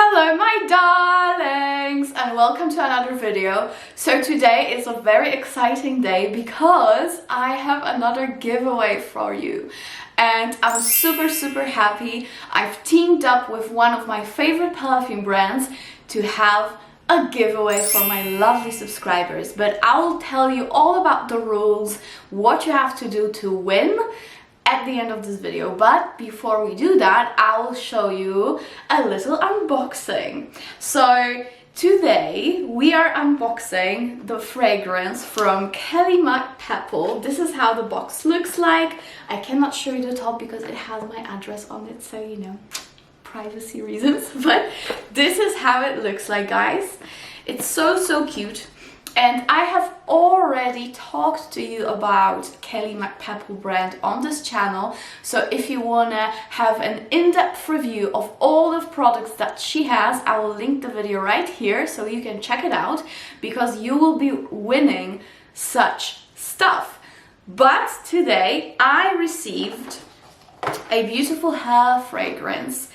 Hello my darlings and welcome to another video. So today is a very exciting day because I have another giveaway for you and I'm super happy. I've teamed up with one of my favorite perfume brands to have a giveaway for my lovely subscribers, but I will tell you all about the rules, what you have to do to win at the end of this video. But before we do that, I will show you a little unboxing. So today we are unboxing the fragrance from MACPEPPLE. This is how the box looks like. I cannot show you the top because it has my address on it, so you know, privacy reasons, but this is how it looks like, guys. It's so cute. And I have already talked to you about MACPEPPLE brand on this channel, so if you wanna have an in-depth review of all the products that she has, I will link the video right here so you can check it out, because you will be winning such stuff. But today I received a beautiful hair fragrance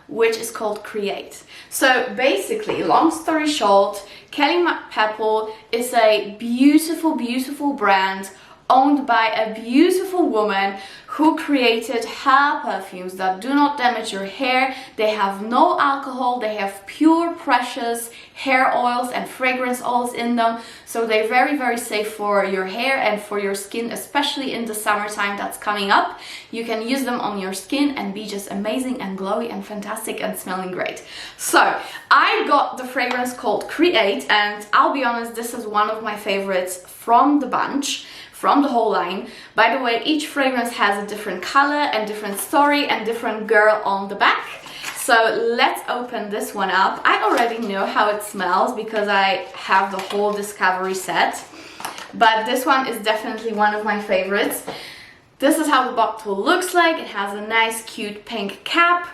which is called Create. So basically, long story short, MACPEPPLE is a beautiful brand owned by a beautiful woman who created hair perfumes that do not damage your hair. They have no alcohol, they have pure precious hair oils and fragrance oils in them, so they're very safe for your hair and for your skin, especially in the summertime that's coming up. You can use them on your skin and be just amazing and glowy and fantastic and smelling great. So I got the fragrance called Create, and I'll be honest, this is one of my favorites from the bunch, from the whole line. By the way, each fragrance has a different color and different story and different girl on the back. So let's open this one up. I already know how it smells because I have the whole Discovery set, but this one is definitely one of my favorites. This is how the bottle looks like. It has a nice cute pink cap.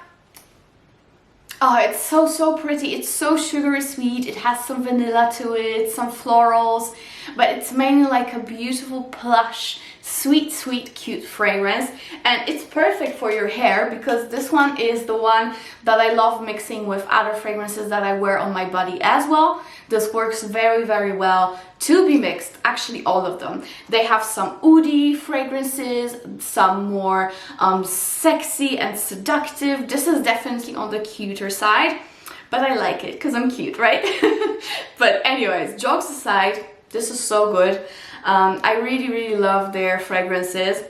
Oh, it's so pretty. It's so sugary sweet. It has some vanilla to it, some florals, but it's mainly like a beautiful plush, sweet cute fragrance. And it's perfect for your hair because this one is the one that I love mixing with other fragrances that I wear on my body as well. This works very well to be mixed, actually all of them. They have some oudi fragrances, some more sexy and seductive. This is definitely on the cuter side, but I like it because I'm cute, right? But anyways, jokes aside, this is so good. I really love their fragrances.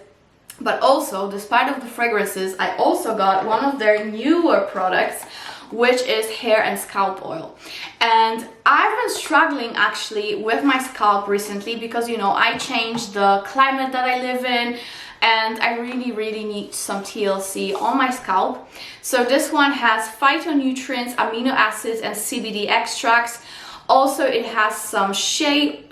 But also, despite of the fragrances, I also got one of their newer products, which is hair and scalp oil. And I've been struggling actually with my scalp recently because, you know, I changed the climate that I live in and I really need some TLC on my scalp. So this one has phytonutrients, amino acids and CBD extracts. Also, it has some shea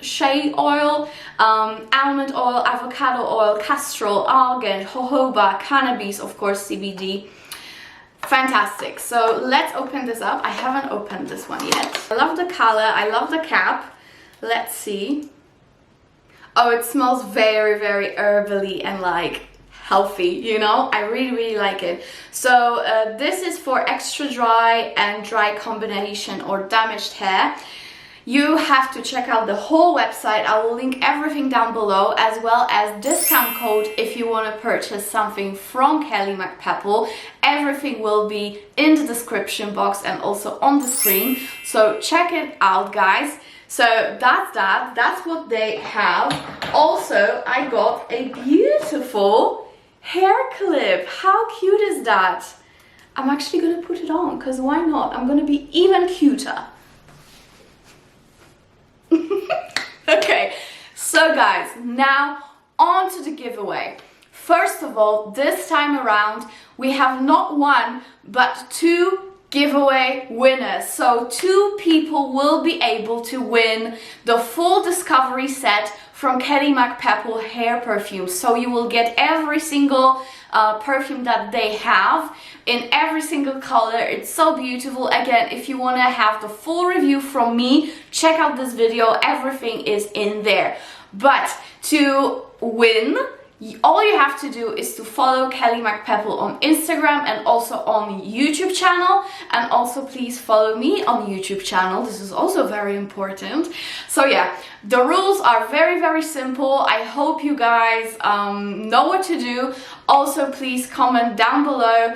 oil, almond oil, avocado oil, castor oil, argan, jojoba, cannabis, of course CBD. Fantastic. So let's open this up. I haven't opened this one yet. I love the color. I love the cap. Let's see. Oh, it smells very herbally and like healthy, you know. I really like it. So this is for extra dry and dry combination or damaged hair. You have to check out the whole website. I will link everything down below, as well as discount code if you want to purchase something from MACPEPPLE. Everything will be in the description box and also on the screen. So check it out, guys. So that's what they have. Also, I got a beautiful hair clip. How cute is that? I'm actually gonna put it on because why not? I'm gonna be even cuter. Okay, so guys, now on to the giveaway. First of all, this time around we have not one but two giveaway winners. So two people will be able to win the full Discovery set from MACPEPPLE hair perfume. So you will get every single perfume that they have in every single color. It's so beautiful. Again, if you want to have the full review from me, check out this video. Everything is in there. But to win, all you have to do is to follow Kelly MACPEPPLE on Instagram and also on YouTube channel, and also please follow me on YouTube channel. This is also very important. So yeah, the rules are very, very simple. I hope you guys know what to do. Also, please comment down below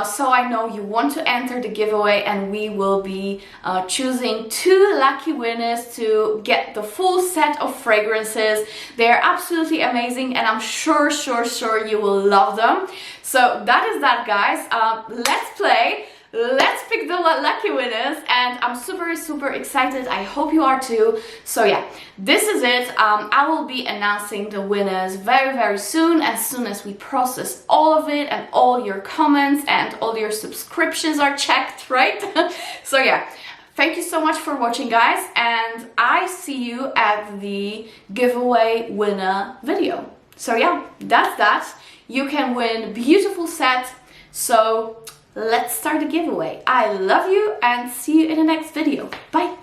so I know you want to enter the giveaway, and we will be choosing 2 lucky winners to get the full set of fragrances. They are absolutely amazing, and I'm sure you will love them. So that is that, guys. Let's play. Let's pick the lucky winners, and I'm super excited. I hope you are too. So yeah, this is it. I will be announcing the winners very soon as we process all of it and all your comments and all your subscriptions are checked, right? So yeah, thank you so much for watching, guys, and I see you at the giveaway winner video. So yeah, that's that. You can win beautiful set. So let's start the giveaway. I love you and see you in the next video. Bye.